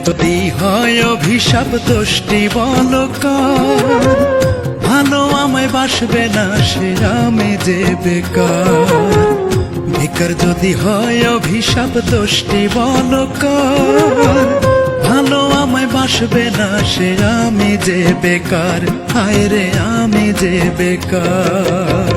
যদি হয় অভিশাপ দোষটি বলো কার, ভালো আমায় বাসবে না সে আমি যে বেকার। বেকার যদি হয় অভিশাপ দোষটি বলো কার, ভালো আমায় বাসবে না সে আমি যে বেকার। হায় রে আমি যে বেকার।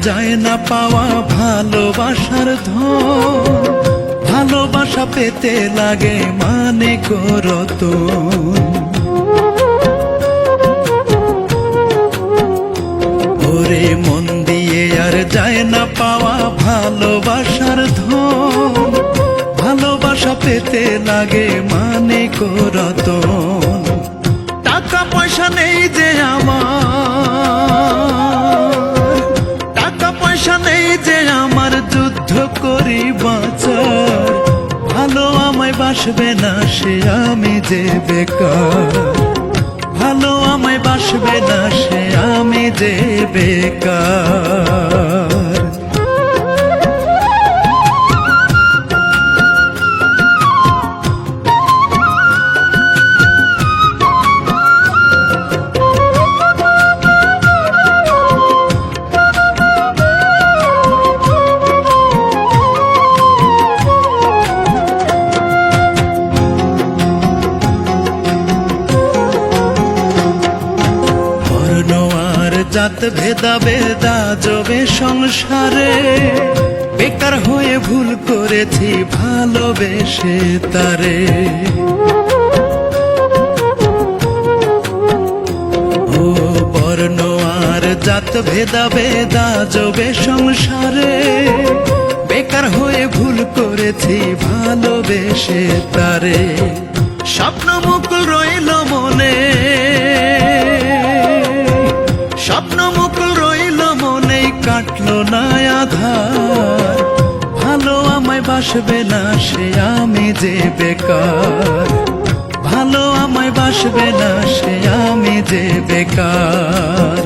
যায় না পাওয়া ভালোবাসার ধন, ভালোবাসা পেতে লাগে মানে করত। ওরে মন দিয়ে আর যায় না পাওয়া ভালোবাসার ধন, ভালোবাসা পেতে লাগে মানে করত। টাকা পয়সা নেই যে আমার, যুদ্ধ করি বাঁচার। ভালো আমায় বাসবে না সে আমি যে বেকার, ভালো আমায় বাসবে না সে আমি যে বেকার। জাত ভেদাভেদ আজবে সংসারে, বেকার হয়ে ভুল করেছি ভালোবেসে তারে। ও বর্ণ আর জাত ভেদাভেদ আজবে সংসারে, বেকার হয়ে ভুল করেছি ভালোবেসে তারে। স্বপ্ন মুকুল রইল মনে, স্বপ্ন মুকুল রইল মনে, কাটলো না আধার। ভালো আমায় বাসবে না সে আমি যে বেকার, ভালো আমায় বাসবে না সে আমি যে বেকার।